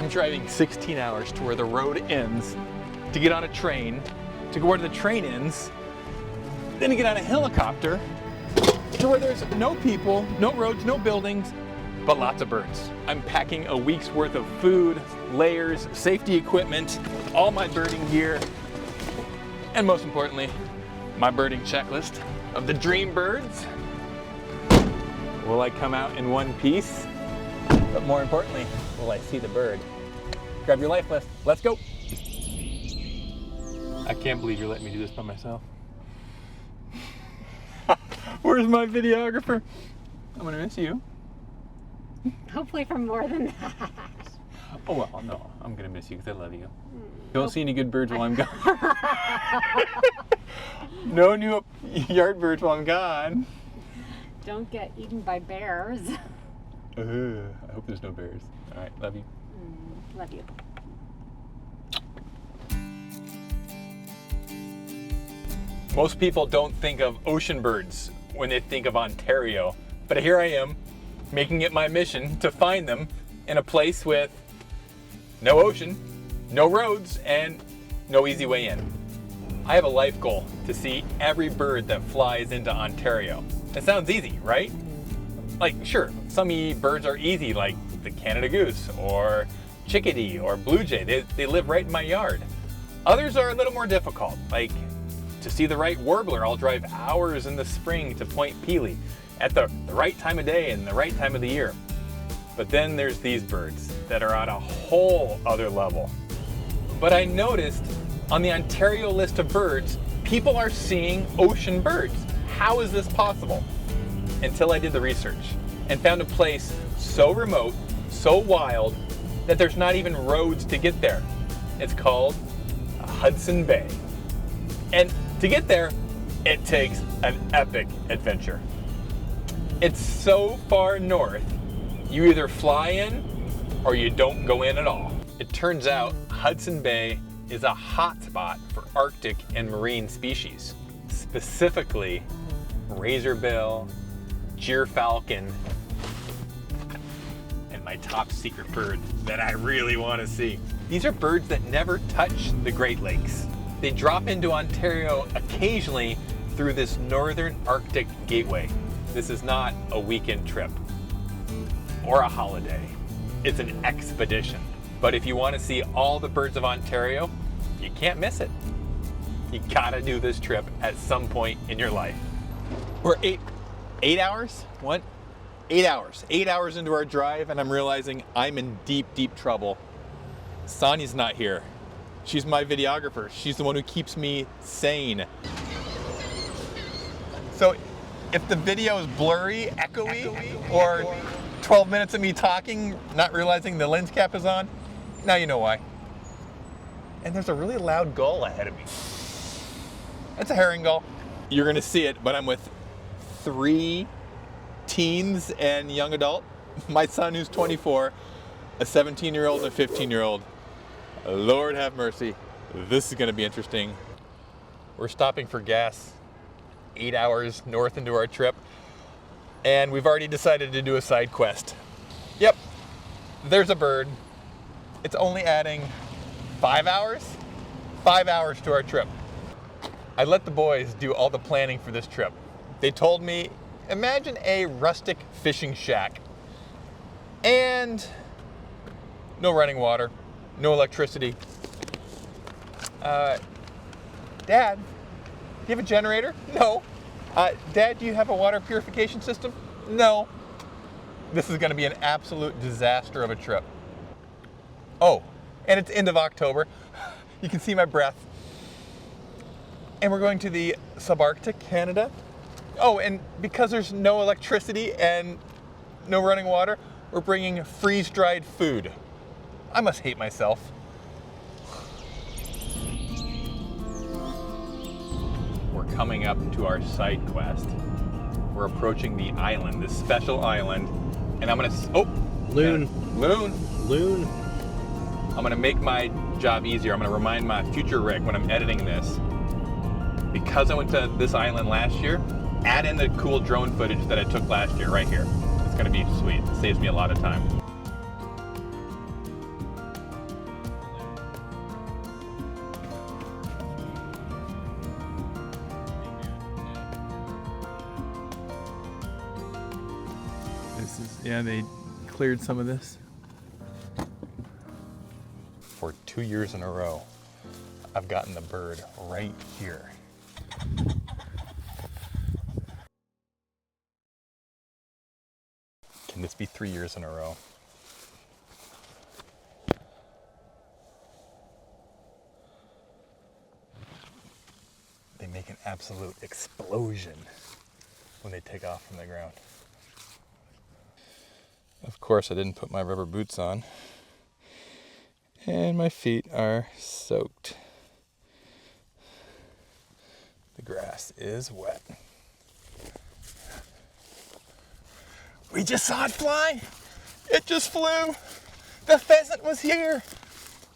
I'm driving 16 hours to where the road ends to get on a train, to go where the train ends, then to get on a helicopter to where there's no people, no roads, no buildings, but lots of birds. I'm packing a week's worth of food, layers, safety equipment, all my birding gear, and most importantly, my birding checklist of the dream birds. Will I come out in one piece? But more importantly, will I see the bird? Grab your life vest. Let's go. I can't believe you're letting me do this by myself. Where's my videographer? I'm gonna miss you. Hopefully for more than that. Oh well, no, I'm gonna miss you because I love you. Don't see any good birds while I'm gone. No new yard birds while I'm gone. Don't get eaten by bears. I hope there's no bears. All right, love you. Love you. Most people don't think of ocean birds when they think of Ontario, but here I am, making it my mission to find them in a place with no ocean, no roads, and no easy way in. I have a life goal to see every bird that flies into Ontario. It sounds easy, right? Like, sure, some birds are easy, like the Canada goose, or chickadee, or blue jay. They live right in my yard. Others are a little more difficult, like to see the right warbler, I'll drive hours in the spring to Point Pelee at the right time of day and the right time of the year. But then there's these birds that are on a whole other level. But I noticed on the Ontario list of birds, people are seeing ocean birds. How is this possible? Until I did the research and found a place so remote, so wild, that there's not even roads to get there. It's called Hudson Bay. And to get there, it takes an epic adventure. It's so far north, you either fly in or you don't go in at all. It turns out Hudson Bay is a hotspot for Arctic and marine species, specifically razorbill, gyrfalcon, and my top secret bird that I really want to see. These are birds that never touch the Great Lakes. They drop into Ontario occasionally through this northern Arctic gateway. This is not a weekend trip or a holiday. It's an expedition. But if you want to see all the birds of Ontario, you can't miss it. You gotta do this trip at some point in your life. We're 8 hours? What? 8 hours. 8 hours into our drive, and I'm realizing I'm in deep, deep trouble. Sonia's not here. She's my videographer. She's the one who keeps me sane. So if the video is blurry, echoey, or 12 minutes of me talking, not realizing the lens cap is on, now you know why. And there's a really loud gull ahead of me. That's a herring gull. You're gonna see it, but I'm with 3 teens and young adult. My son, who's 24, a 17-year-old and a 15-year-old. Lord have mercy. This is gonna be interesting. We're stopping for gas 8 hours north into our trip, and we've already decided to do a side quest. Yep, there's a bird. It's only adding 5 hours? 5 hours to our trip. I let the boys do all the planning for this trip. They told me, imagine a rustic fishing shack and no running water, no electricity. Dad, do you have a generator? No. Dad, do you have a water purification system? No. This is gonna be an absolute disaster of a trip. Oh, and it's end of October. You can see my breath. And we're going to the subarctic Canada. Oh, and because there's no electricity and no running water, we're bringing freeze-dried food. I must hate myself. We're coming up to our side quest. We're approaching the island, this special island, and I'm gonna, Loon. Loon. I'm gonna make my job easier. I'm gonna remind my future Rick when I'm editing this, because I went to this island last year, add in the cool drone footage that I took last year right here. It's gonna be sweet. It saves me a lot of time. Yeah, they cleared some of this. For 2 years in a row, I've gotten the bird right here. Can this be 3 years in a row? They make an absolute explosion when they take off from the ground. Of course, I didn't put my rubber boots on, and my feet are soaked. The grass is wet. We just saw it fly. It just flew. The pheasant was here.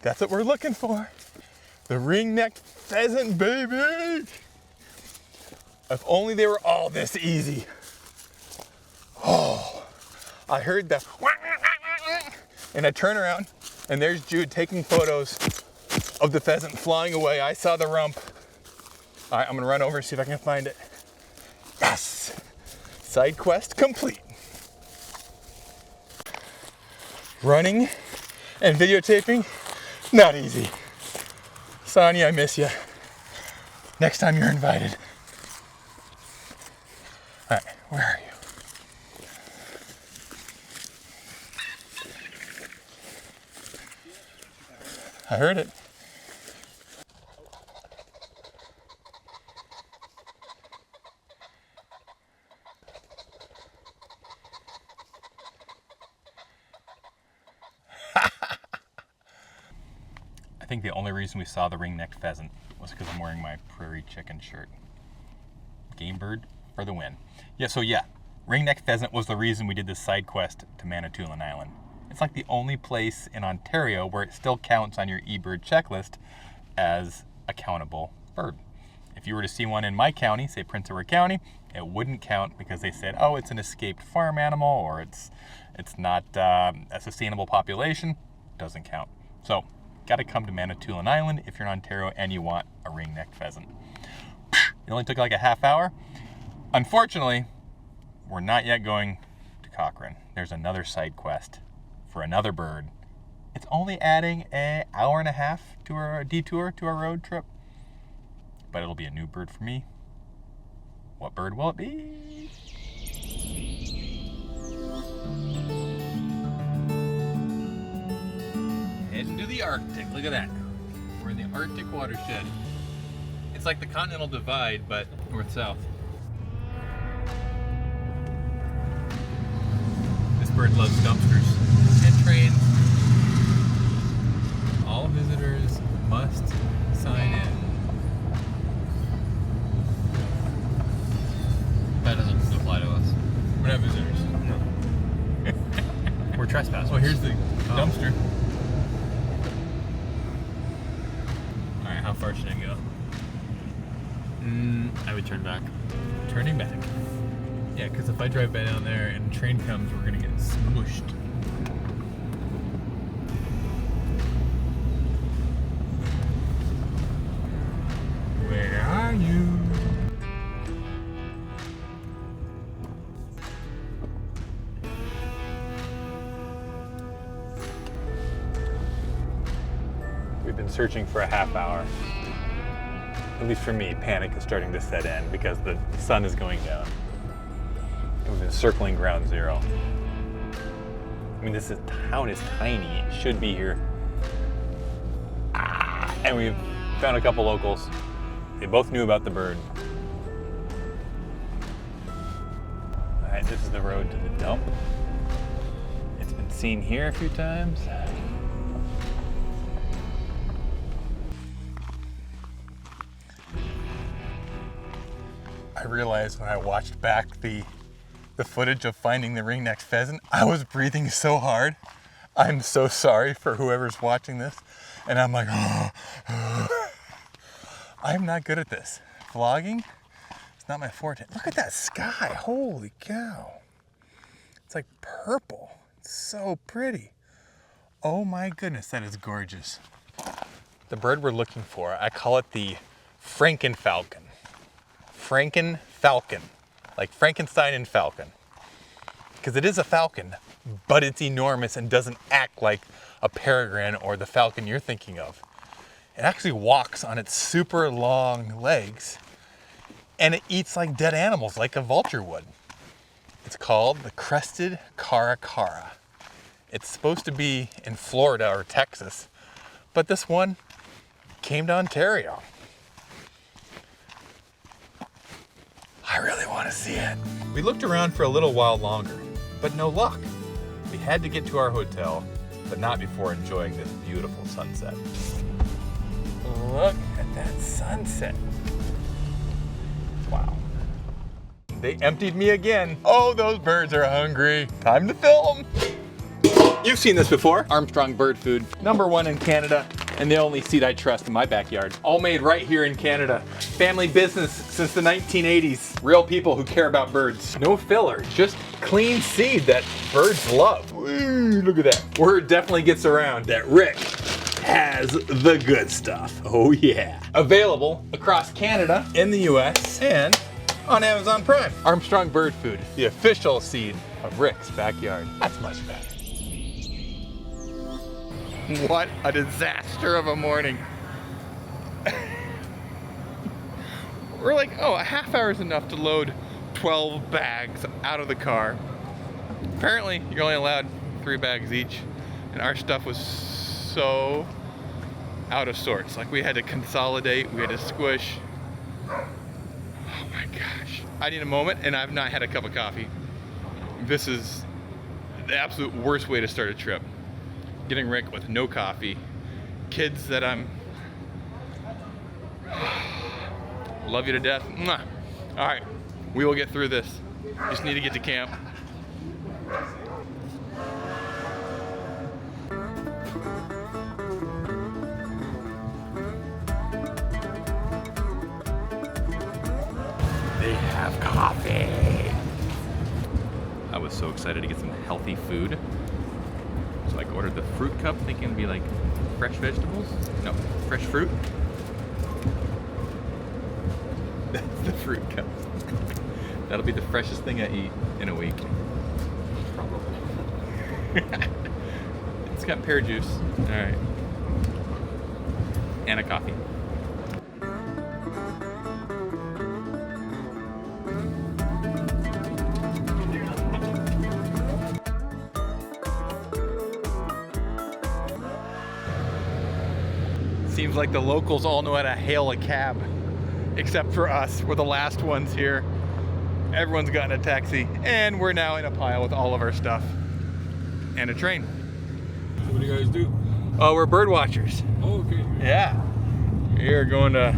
That's what we're looking for. The ring-necked pheasant, baby. If only they were all this easy. Oh, I heard the and I turn around and there's Jude taking photos of the pheasant flying away. I saw the rump. All right, I'm gonna run over and see if I can find it. Yes, side quest complete. Running and videotaping, not easy. Sonia, I miss you. Next time you're invited. All right, where are you? I heard it. I think the only reason we saw the ring-necked pheasant was because I'm wearing my prairie chicken shirt. Game bird for the win. Yeah, ring-necked pheasant was the reason we did this side quest to Manitoulin Island. It's like the only place in Ontario where it still counts on your eBird checklist as a countable bird. If you were to see one in my county, say Prince Edward County, it wouldn't count because they said, oh, it's an escaped farm animal or it's not a sustainable population. Doesn't count. So, got to come to Manitoulin Island if you're in Ontario and you want a ring-necked pheasant. It only took like a half hour. Unfortunately, we're not yet going to Cochrane. There's another side quest for another bird. It's only adding an hour and a half to our detour, to our road trip. But it'll be a new bird for me. What bird will it be? Heading to the Arctic. Look at that. We're in the Arctic watershed. It's like the Continental Divide, but north-south. This bird loves dumpsters and trains. All visitors must sign in. That doesn't apply to us. We're not visitors. No. We're trespassers. Well, here's the dumpster. Alright, how far should I go? I would turn back. Turning back. Yeah, because if I drive back down there and a train comes, we're going to get smooshed. Where are you? We've been searching for a half hour. At least for me, panic is starting to set in because the sun is going down. And we've been circling ground zero. I mean, this town is tiny. It should be here. And we've found a couple locals. They both knew about the bird. All right, this is the road to the dump. It's been seen here a few times. I realized when I watched back the footage of finding the ring-necked pheasant, I was breathing so hard. I'm so sorry for whoever's watching this. And I'm like, I'm not good at this. Vlogging, it's not my forte. Look at that sky, holy cow. It's like purple, it's so pretty. Oh my goodness, that is gorgeous. The bird we're looking for, I call it the Frankenfalcon. Frankenfalcon, like Frankenstein and falcon. Because it is a falcon, but it's enormous and doesn't act like a peregrine or the falcon you're thinking of. It actually walks on its super long legs, and it eats like dead animals like a vulture would. It's called the crested caracara. It's supposed to be in Florida or Texas, but this one came to Ontario. I really want to see it. We looked around for a little while longer, but no luck. We had to get to our hotel, but not before enjoying this beautiful sunset. Look at that sunset. Wow. They emptied me again. Oh, those birds are hungry. Time to film. You've seen this before. Armstrong Bird Food, #1 in Canada, and the only seed I trust in my backyard. All made right here in Canada. Family business since the 1980s. Real people who care about birds. No filler, just clean seed that birds love. Ooh, look at that. Word definitely gets around that Rick has the good stuff. Oh yeah. Available across Canada, in the US, and on Amazon Prime. Armstrong Bird Food, the official seed of Rick's backyard. That's much better. What a disaster of a morning. We're like, oh, a half hour is enough to load 12 bags out of the car. Apparently, you're only allowed 3 bags each, and our stuff was so out of sorts. Like, we had to consolidate, we had to squish. Oh my gosh. I need a moment, and I've not had a cup of coffee. This is the absolute worst way to start a trip. Getting Rick with no coffee. Kids that I'm... love you to death. Mwah. All right, we will get through this. Just need to get to camp. They have coffee. I was so excited to get some healthy food. So I ordered the fruit cup thinking it'd be like fresh vegetables. No, fresh fruit. That's the fruit cup. That'll be the freshest thing I eat in a week. Probably. It's got pear juice. All right. And a coffee. Seems like the locals all know how to hail a cab, except for us. We're the last ones here. Everyone's gotten a taxi, and we're now in a pile with all of our stuff. And a train. What do you guys do? Oh, we're bird watchers. Oh, okay. Yeah. We're going to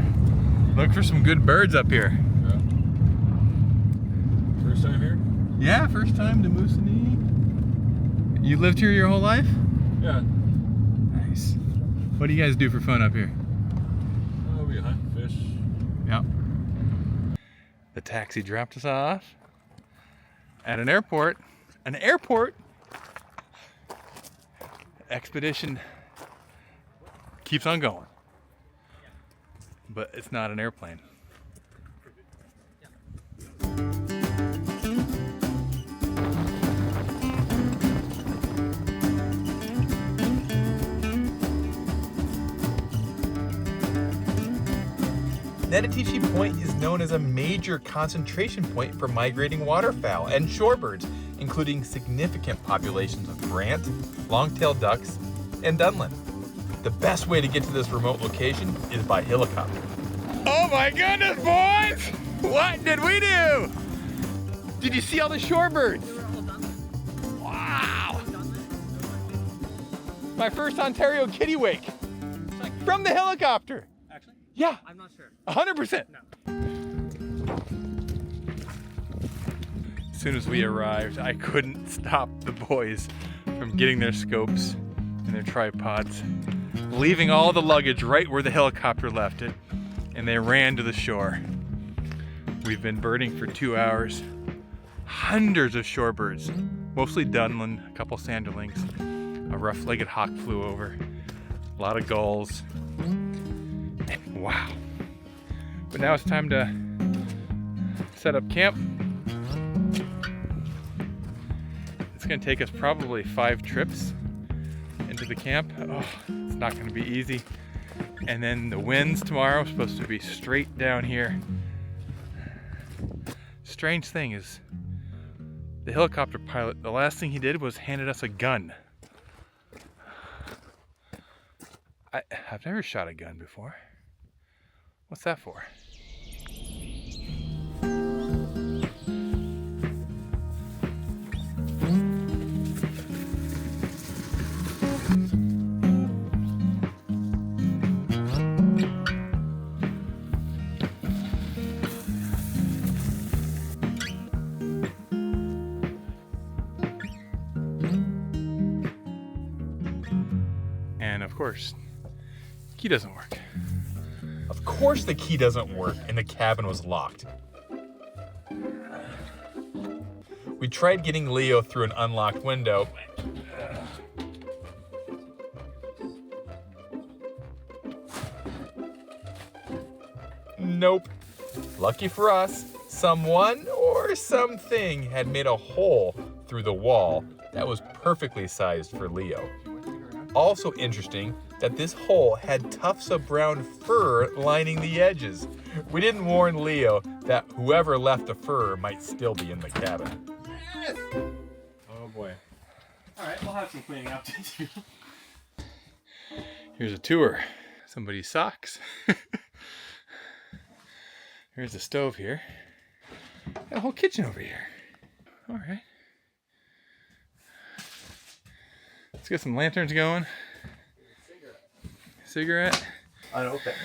look for some good birds up here. Yeah. First time here? Yeah, first time to Moosonee. You lived here your whole life? Yeah. Nice. What do you guys do for fun up here? Oh, we hunt, fish. Yep. The taxi dropped us off at an airport. An airport? Expedition keeps on going. But it's not an airplane. Netitishi Point is known as a major concentration point for migrating waterfowl and shorebirds, including significant populations of brant, long-tailed ducks, and dunlin. The best way to get to this remote location is by helicopter. Oh my goodness, boys! What did we do? Did you see all the shorebirds? Wow! My first Ontario kitty wake from the helicopter. Actually? Yeah. I'm not sure. 100%. No. As soon as we arrived, I couldn't stop the boys from getting their scopes and their tripods, leaving all the luggage right where the helicopter left it, and they ran to the shore. We've been birding for 2 hours. Hundreds of shorebirds, mostly dunlin, a couple sanderlings. A rough-legged hawk flew over. A lot of gulls. And wow. But now it's time to set up camp. It's gonna take us probably 5 trips into the camp. Oh, it's not gonna be easy. And then the winds tomorrow are supposed to be straight down here. Strange thing is, the helicopter pilot, the last thing he did was handed us a gun. I've never shot a gun before. What's that for? And of course, key doesn't work. Of course the key doesn't work and the cabin was locked. We tried getting Leo through an unlocked window. Nope. Lucky for us, someone or something had made a hole through the wall that was perfectly sized for Leo. Also interesting that this hole had tufts of brown fur lining the edges. We didn't warn Leo that whoever left the fur might still be in the cabin. Yes! Oh boy. Alright, we'll have some cleaning up to do. Here's a tour. Somebody's socks. Here's a stove here. Got a whole kitchen over here. All right. Let's get some lanterns going. Cigarette. Unopened.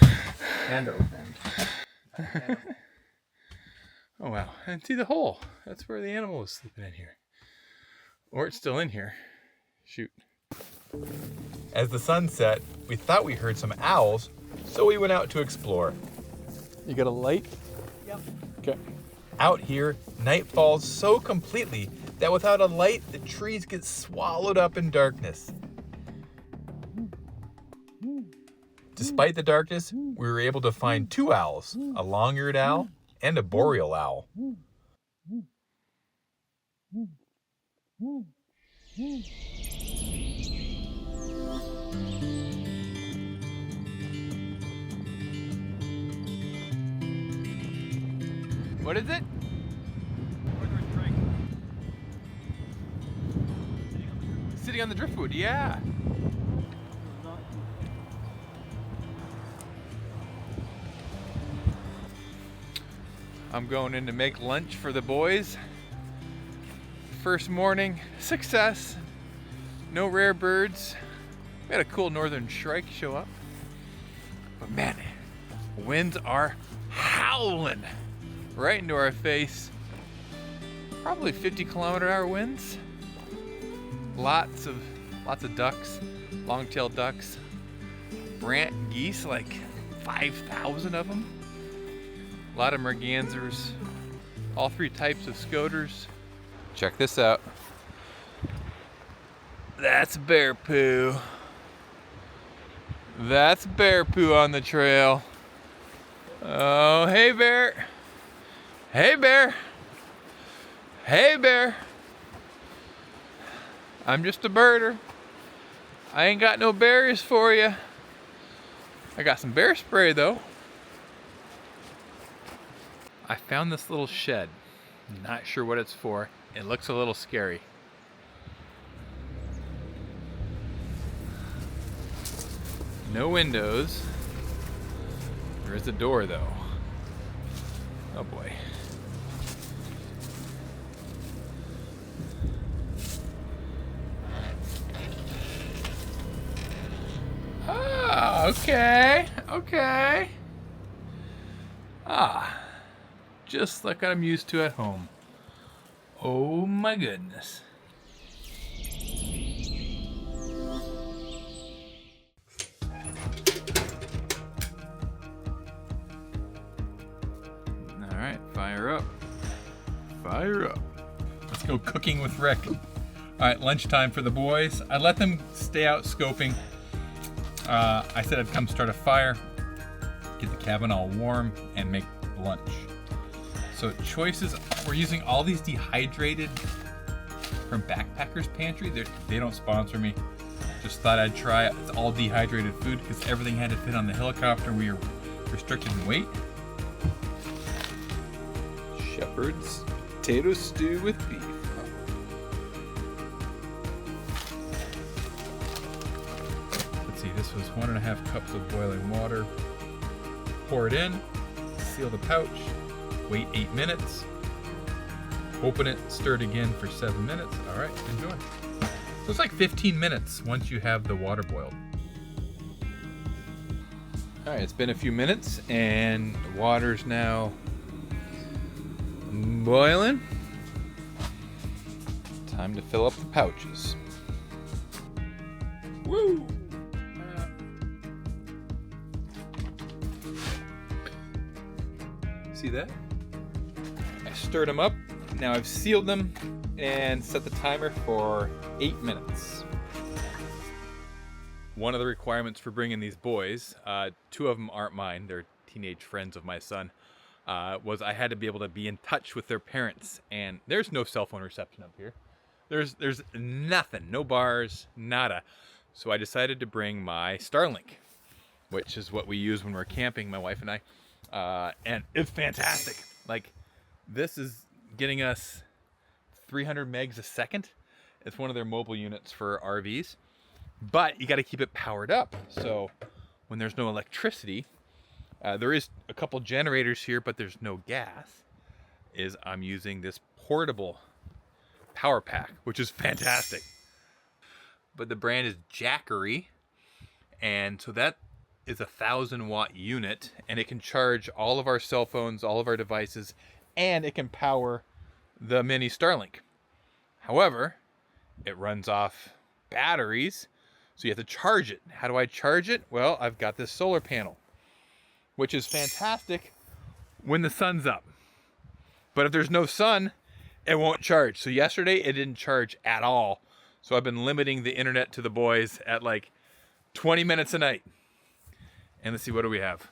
And opened. Oh wow, and see the hole. That's where the animal was sleeping in here. Or it's still in here. Shoot. As the sun set, we thought we heard some owls, so we went out to explore. You got a light? Yep. Okay. Out here, night falls so completely that without a light, the trees get swallowed up in darkness. Despite the darkness, we were able to find 2 owls, a long-eared owl and a boreal owl. What is it? Sitting on the driftwood, yeah. I'm going in to make lunch for the boys. First morning, success. No rare birds. We had a cool northern shrike show up. But man, winds are howling right into our face. Probably 50-kilometer-hour winds. Lots of ducks, long-tailed ducks, brant geese, like 5,000 of them. A lot of mergansers, all 3 types of scoters. Check this out. That's bear poo. That's bear poo on the trail. Oh, hey bear. Hey bear. Hey bear. I'm just a birder. I ain't got no berries for you. I got some bear spray though. I found this little shed. Not sure what it's for. It looks a little scary. No windows. There is a door though. Oh boy. Ah, okay, okay. Ah, just like I'm used to at home. Oh my goodness. All right, fire up. Fire up. Let's go cooking with Rick. All right, lunchtime for the boys. I let them stay out scoping. I said I'd come start a fire, get the cabin all warm, and make lunch. So choices, we're using all these dehydrated from Backpackers Pantry. They don't sponsor me. Just thought I'd try it. It's all dehydrated food because everything had to fit on the helicopter. We were restricted in weight. Shepherd's potato stew with beef. Let's see, this was 1.5 cups of boiling water. Pour it in, seal the pouch, wait 8 minutes, open it, stir it again for 7 minutes. All right, enjoy. So it's like 15 minutes once you have the water boiled. All right, it's been a few minutes and the water's now boiling. Time to fill up the pouches. Woo! See that? I stirred them up. Now I've sealed them and set the timer for 8 minutes. One of the requirements for bringing these boys, 2 of them aren't mine, they're teenage friends of my son, was I had to be able to be in touch with their parents, and there's no cell phone reception up here. There's nothing, no bars, nada. So I decided to bring my Starlink, which is what we use when we're camping, my wife and I, and it's fantastic. Like, this is getting us 300 megs a second. It's one of their mobile units for RVs, but you got to keep it powered up. So when there's no electricity, there is a couple generators here, but there's no gas. I'm using this portable power pack, which is fantastic. But the brand is Jackery, and so that is a 1,000-watt unit, and it can charge all of our cell phones, all of our devices, and it can power the mini Starlink. However, it runs off batteries, so you have to charge it. How do I charge it? Well, I've got this solar panel, which is fantastic when the sun's up. But if there's no sun, it won't charge. So yesterday it didn't charge at all. So I've been limiting the internet to the boys at like 20 minutes a night. And let's see, what do we have?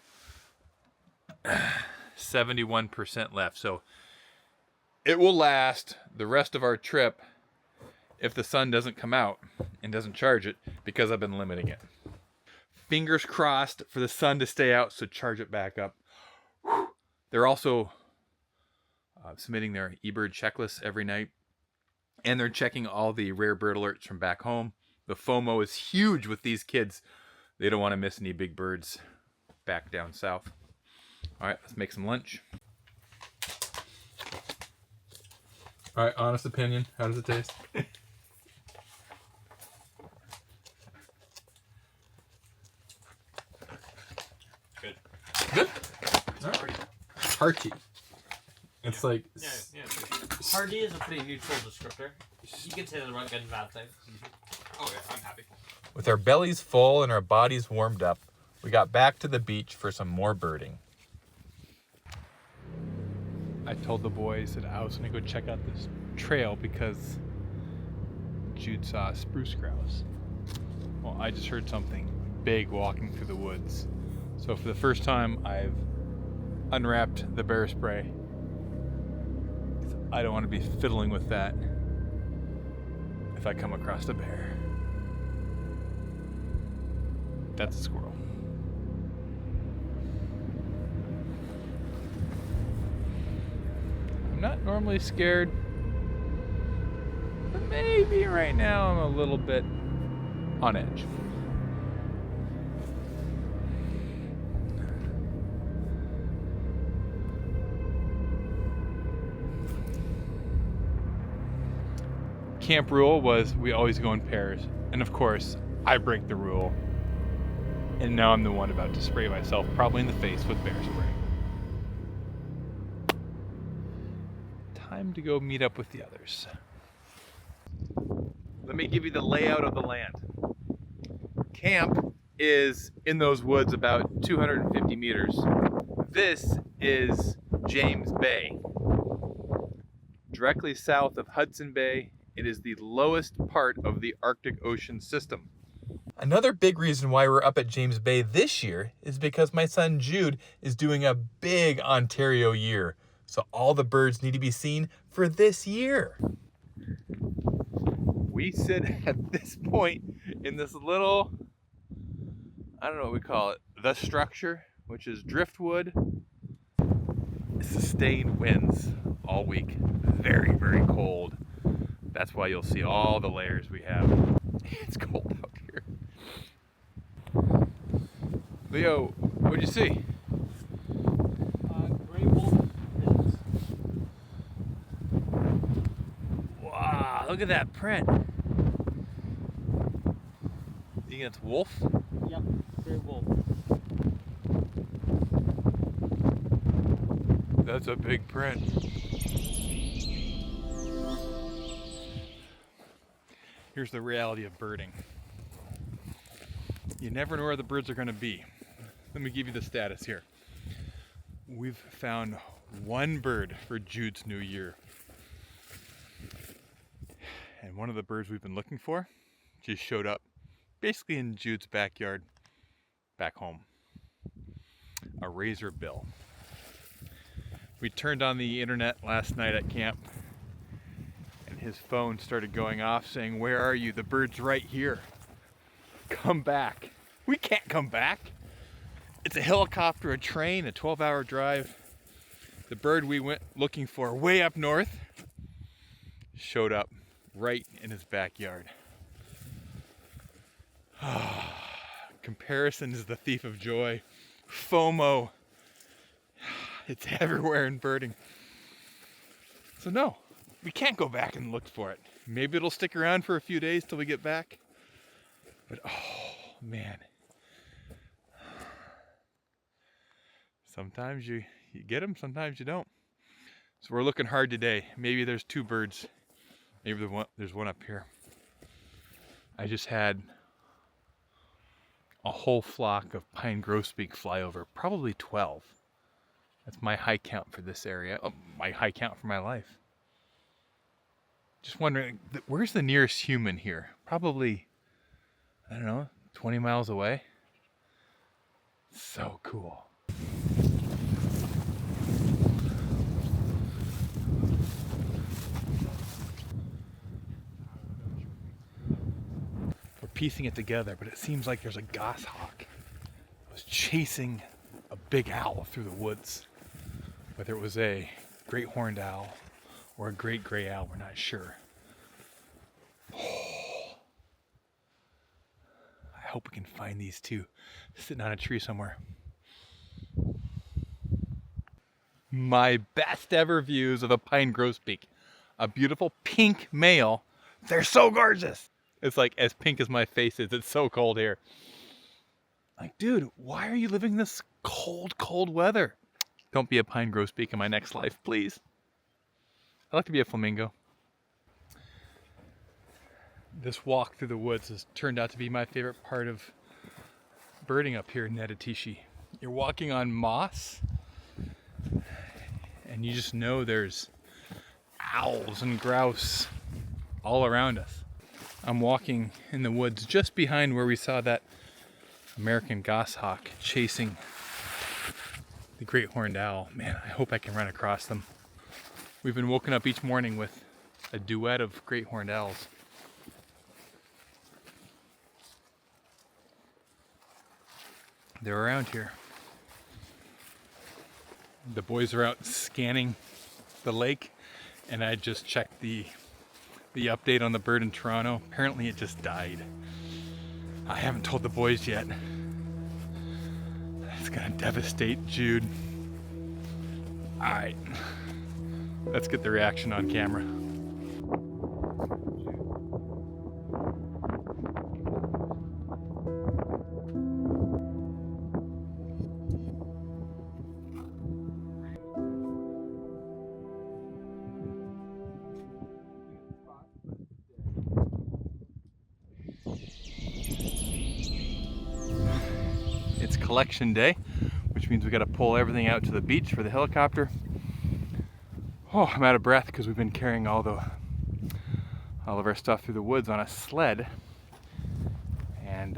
71% left. So it will last the rest of our trip if the sun doesn't come out and doesn't charge it, because I've been limiting it. Fingers crossed for the sun to stay out, so charge it back up. They're also submitting their eBird checklist every night, and they're checking all the rare bird alerts from back home. The FOMO is huge with these kids. They don't want to miss any big birds back down south. All right, let's make some lunch. All right, honest opinion, how does it taste? Good. Good? All right. Hearty. It's like... Yeah. Hearty is a pretty neutral descriptor. You can say the right good and bad things. Oh yeah, I'm happy. With our bellies full and our bodies warmed up, we got back to the beach for some more birding. I told the boys that I was going to go check out this trail because Jude saw a spruce grouse. Well, I just heard something big walking through the woods. So for the first time, I've unwrapped the bear spray. I don't want to be fiddling with that if I come across a bear. That's a squirrel. I'm not normally scared, but maybe right now I'm a little bit on edge. Camp rule was we always go in pairs, and of course I break the rule, and now I'm the one about to spray myself probably in the face with bear spray. Time to go meet up with the others. Let me give you the layout of the land. Camp is in those woods about 250 meters. This is James Bay. Directly south of Hudson Bay, it is the lowest part of the Arctic Ocean system. Another big reason why we're up at James Bay this year is because my son Jude is doing a big Ontario year. So all the birds need to be seen for this year. We sit at this point in this little, I don't know what we call it, the structure, which is driftwood. Sustained winds all week. Very, very cold. That's why you'll see all the layers we have. It's cold out here. Leo, what'd you see? Gray wolf. Wow, look at that print. You think it's wolf? Yep, gray wolf. That's a big print. Here's the reality of birding. You never know where the birds are going to be. Let me give you the status here. We've found one bird for Jude's new year. And one of the birds we've been looking for just showed up basically in Jude's backyard back home. A razorbill. We turned on the internet last night at camp and his phone started going off saying, "Where are you? The bird's right here. Come back." We can't come back. It's a helicopter, a train, a 12-hour drive. The bird we went looking for way up north showed up right in his backyard. Comparison is the thief of joy. FOMO. It's everywhere in birding. So no, we can't go back and look for it. Maybe it'll stick around for a few days till we get back. But oh man. Sometimes you get them, sometimes you don't. So we're looking hard today. Maybe there's two birds. Maybe there's one up here. I just had a whole flock of pine grosbeak fly over, probably 12. That's my high count for this area. Oh, my high count for my life. Just wondering, where's the nearest human here? Probably, I don't know, 20 miles away. So cool. We're piecing it together, but it seems like there's a goshawk. I was chasing a big owl through the woods. Whether it was a great horned owl or a great gray owl, we're not sure. Oh. I hope we can find these two sitting on a tree somewhere. My best ever views of a pine grosbeak. A beautiful pink male. They're so gorgeous. It's like as pink as my face is. It's so cold here. Like, dude, why are you living this cold, cold weather? Don't be a pine grosbeak in my next life, please. I'd like to be a flamingo. This walk through the woods has turned out to be my favorite part of birding up here in Netitishi. You're walking on moss, and you just know there's owls and grouse all around us. I'm walking in the woods just behind where we saw that American goshawk chasing the great horned owl. Man, I hope I can run across them. We've been woken up each morning with a duet of great horned owls. They're around here. The boys are out scanning the lake, and I just checked the update on the bird in Toronto. Apparently it just died. I haven't told the boys yet. It's gonna devastate Jude. Alright, let's get the reaction on camera. It's collection day, which means we got to pull everything out to the beach for the helicopter. Oh, I'm out of breath because we've been carrying all of our stuff through the woods on a sled, and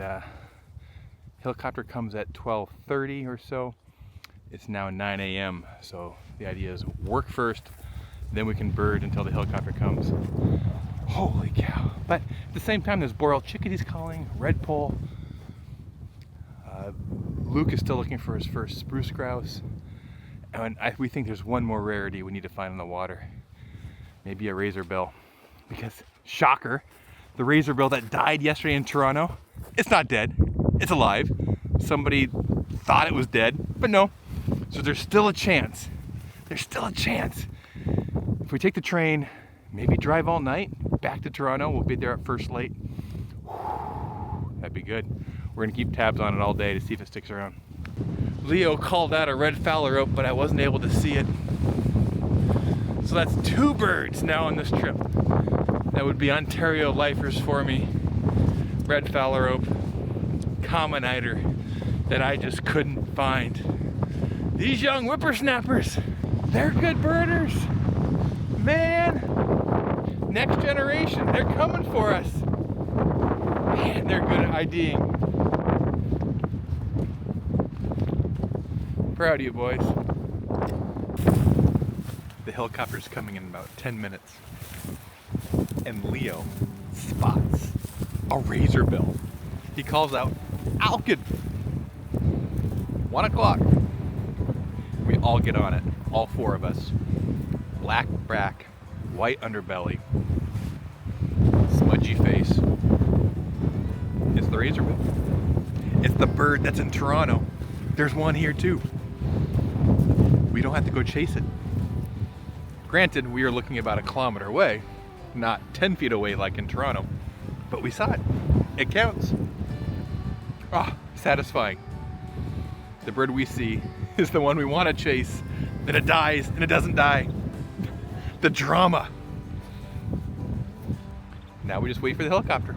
helicopter comes at 12:30 or so. It's now 9 a.m. so the idea is work first, then we can bird until the helicopter comes. Holy cow. But at the same time, there's boreal chickadees calling, redpoll. Luke is still looking for his first spruce grouse. And we think there's one more rarity we need to find in the water. Maybe a razorbill. Because, shocker, the razorbill that died yesterday in Toronto, it's not dead. It's alive. Somebody thought it was dead, but no. So there's still a chance. There's still a chance. If we take the train, maybe drive all night back to Toronto, we'll be there at first light. That'd be good. We're gonna keep tabs on it all day to see if it sticks around. Leo called out a red phallus rope, but I wasn't able to see it. So that's 2 birds now on this trip. That would be Ontario lifers for me. Red phallus rope, common eider that I just couldn't find. These young whippersnappers, they're good birders. Man, next generation, they're coming for us. Man, they're good at IDing. Proud of you, boys. The helicopter's coming in about 10 minutes. And Leo spots a razorbill. He calls out, Alkin! 1 o'clock. We all get on it, all 4 of us. Black back, white underbelly, smudgy face. It's the razorbill. It's the bird that's in Toronto. There's one here too. We don't have to go chase it. Granted, we are looking about 1 kilometer away, not 10 feet away like in Toronto, but we saw it. It counts. Ah, satisfying. The bird we see is the one we want to chase, then it dies and it doesn't die. The drama. Now we just wait for the helicopter.